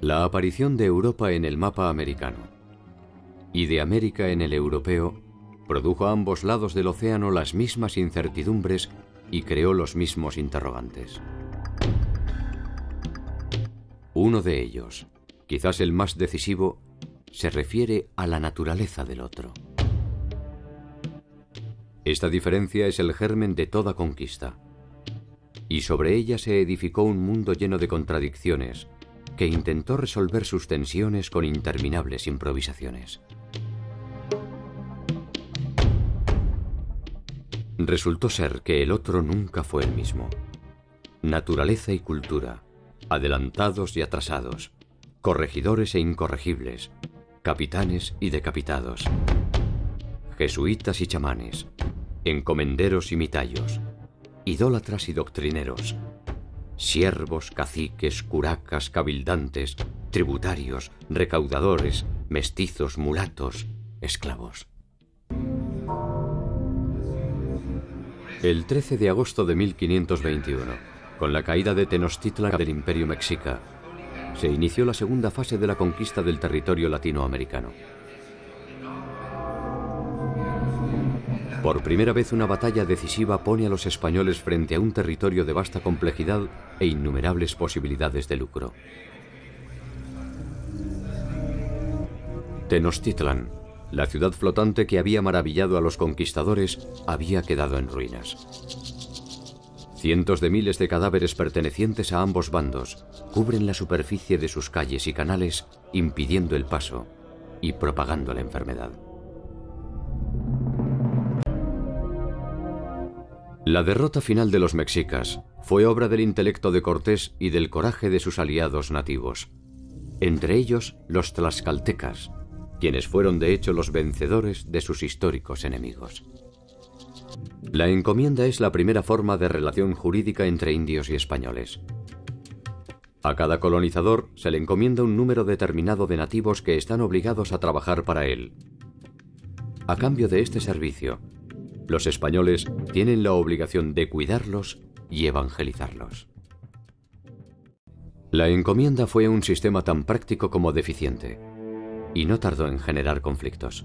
La aparición de Europa en el mapa americano y de América en el europeo produjo a ambos lados del océano las mismas incertidumbres y creó los mismos interrogantes. Uno de ellos, quizás el más decisivo, se refiere a la naturaleza del otro. Esta diferencia es el germen de toda conquista, y sobre ella se edificó un mundo lleno de contradicciones que intentó resolver sus tensiones con interminables improvisaciones. Resultó ser que el otro nunca fue el mismo. Naturaleza y cultura, adelantados y atrasados, corregidores e incorregibles, capitanes y decapitados, jesuitas y chamanes, encomenderos y mitayos, idólatras y doctrineros, siervos, caciques, curacas, cabildantes, tributarios, recaudadores, mestizos, mulatos, esclavos. El 13 de agosto de 1521, con la caída de Tenochtitlan del Imperio Mexica, se inició la segunda fase de la conquista del territorio latinoamericano. Por primera vez una batalla decisiva pone a los españoles frente a un territorio de vasta complejidad e innumerables posibilidades de lucro. Tenochtitlan, la ciudad flotante que había maravillado a los conquistadores, había quedado en ruinas. Cientos de miles de cadáveres pertenecientes a ambos bandos cubren la superficie de sus calles y canales, impidiendo el paso y propagando la enfermedad. La derrota final de los mexicas fue obra del intelecto de Cortés y del coraje de sus aliados nativos, entre ellos los tlaxcaltecas, quienes fueron de hecho los vencedores de sus históricos enemigos. La encomienda es la primera forma de relación jurídica entre indios y españoles. A cada colonizador se le encomienda un número determinado de nativos que están obligados a trabajar para él. A cambio de este servicio, los españoles tienen la obligación de cuidarlos y evangelizarlos. La encomienda fue un sistema tan práctico como deficiente, y no tardó en generar conflictos.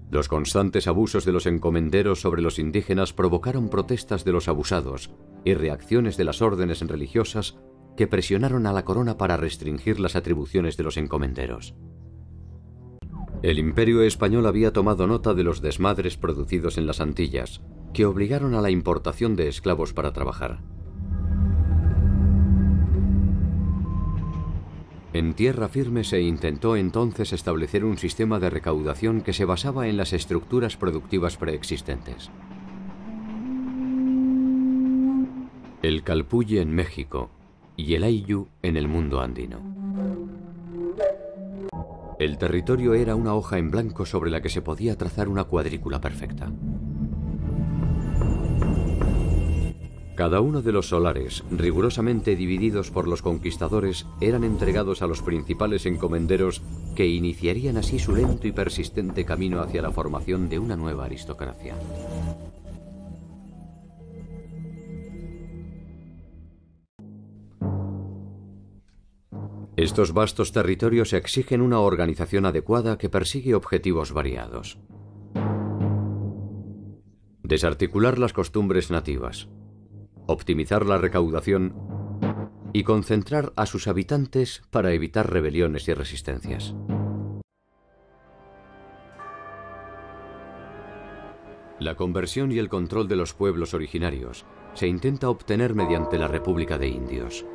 Los constantes abusos de los encomenderos sobre los indígenas provocaron protestas de los abusados y reacciones de las órdenes religiosas que presionaron a la corona para restringir las atribuciones de los encomenderos. El Imperio español había tomado nota de los desmadres producidos en las Antillas, que obligaron a la importación de esclavos para trabajar. En tierra firme se intentó entonces establecer un sistema de recaudación que se basaba en las estructuras productivas preexistentes. El calpulli en México y el ayllu en el mundo andino. El territorio era una hoja en blanco sobre la que se podía trazar una cuadrícula perfecta. Cada uno de los solares, rigurosamente divididos por los conquistadores, eran entregados a los principales encomenderos que iniciarían así su lento y persistente camino hacia la formación de una nueva aristocracia. Estos vastos territorios exigen una organización adecuada que persigue objetivos variados. Desarticular las costumbres nativas, optimizar la recaudación y concentrar a sus habitantes para evitar rebeliones y resistencias. La conversión y el control de los pueblos originarios se intenta obtener mediante la República de Indios.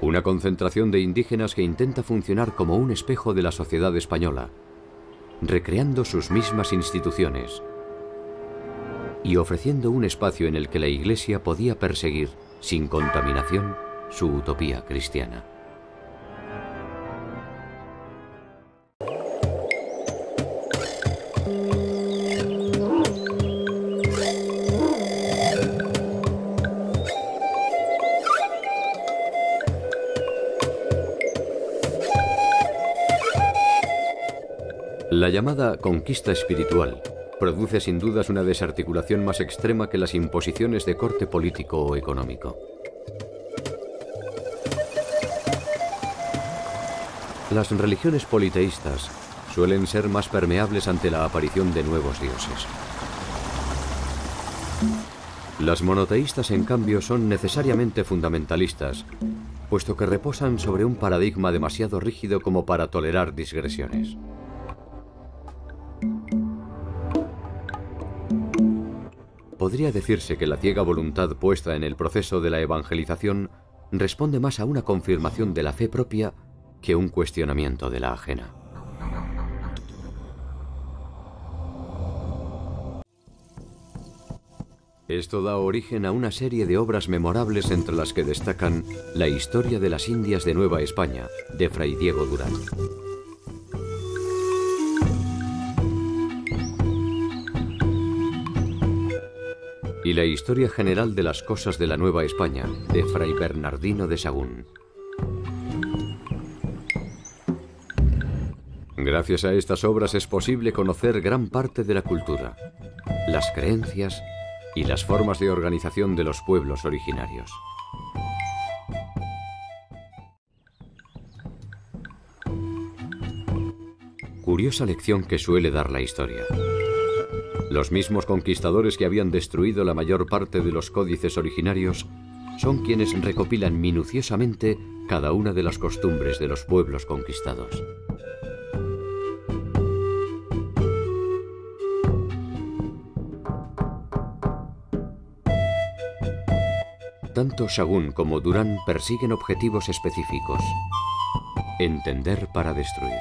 Una concentración de indígenas que intenta funcionar como un espejo de la sociedad española, recreando sus mismas instituciones y ofreciendo un espacio en el que la Iglesia podía perseguir, sin contaminación, su utopía cristiana. La llamada conquista espiritual produce sin dudas una desarticulación más extrema que las imposiciones de corte político o económico. Las religiones politeístas suelen ser más permeables ante la aparición de nuevos dioses. Las monoteístas, en cambio, son necesariamente fundamentalistas, puesto que reposan sobre un paradigma demasiado rígido como para tolerar digresiones. Podría decirse que la ciega voluntad puesta en el proceso de la evangelización responde más a una confirmación de la fe propia que un cuestionamiento de la ajena. Esto da origen a una serie de obras memorables, entre las que destacan La historia de las Indias de Nueva España, de Fray Diego Durán. Y La historia general de las cosas de la Nueva España, de Fray Bernardino de Sahagún. Gracias a estas obras es posible conocer gran parte de la cultura, las creencias y las formas de organización de los pueblos originarios. Curiosa lección que suele dar la historia. Los mismos conquistadores que habían destruido la mayor parte de los códices originarios son quienes recopilan minuciosamente cada una de las costumbres de los pueblos conquistados. Tanto Sahagún como Durán persiguen objetivos específicos: entender para destruir.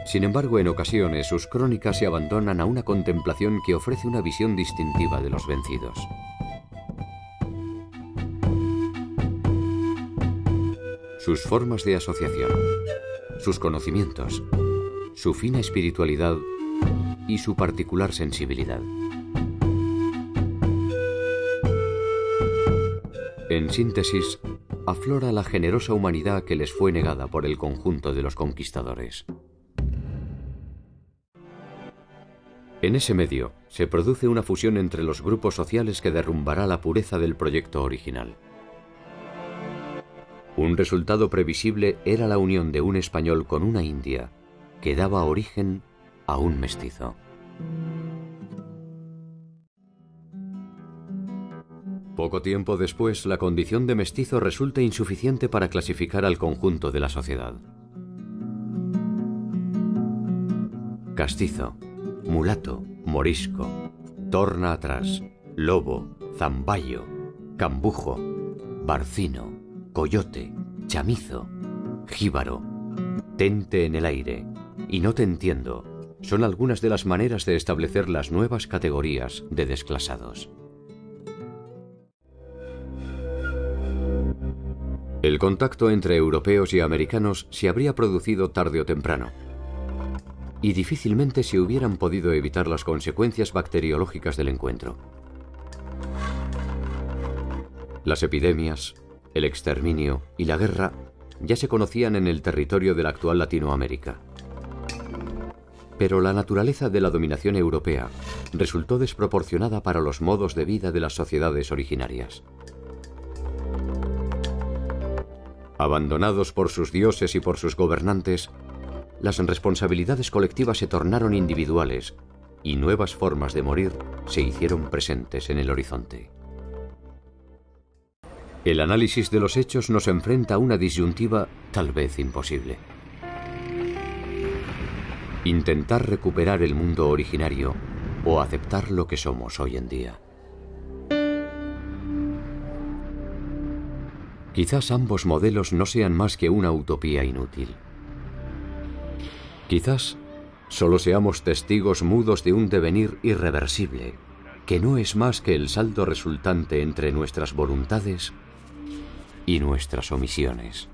Sin embargo, en ocasiones sus crónicas se abandonan a una contemplación que ofrece una visión distintiva de los vencidos. Sus formas de asociación, sus conocimientos, su fina espiritualidad y su particular sensibilidad. En síntesis, aflora la generosa humanidad que les fue negada por el conjunto de los conquistadores. En ese medio, se produce una fusión entre los grupos sociales que derrumbará la pureza del proyecto original. Un resultado previsible era la unión de un español con una india, que daba origen a un mestizo. Poco tiempo después, la condición de mestizo resulta insuficiente para clasificar al conjunto de la sociedad. Castizo, mulato, morisco, torna atrás, lobo, zamballo, cambujo, barcino, coyote, chamizo, jíbaro, tente en el aire y no te entiendo son algunas de las maneras de establecer las nuevas categorías de desclasados. El contacto entre europeos y americanos se habría producido tarde o temprano, y difícilmente se hubieran podido evitar las consecuencias bacteriológicas del encuentro. Las epidemias, el exterminio y la guerra ya se conocían en el territorio de la actual Latinoamérica. Pero la naturaleza de la dominación europea resultó desproporcionada para los modos de vida de las sociedades originarias. Abandonados por sus dioses y por sus gobernantes, las responsabilidades colectivas se tornaron individuales y nuevas formas de morir se hicieron presentes en el horizonte. El análisis de los hechos nos enfrenta a una disyuntiva tal vez imposible. Intentar recuperar el mundo originario o aceptar lo que somos hoy en día. Quizás ambos modelos no sean más que una utopía inútil. Quizás solo seamos testigos mudos de un devenir irreversible, que no es más que el saldo resultante entre nuestras voluntades y nuestras omisiones.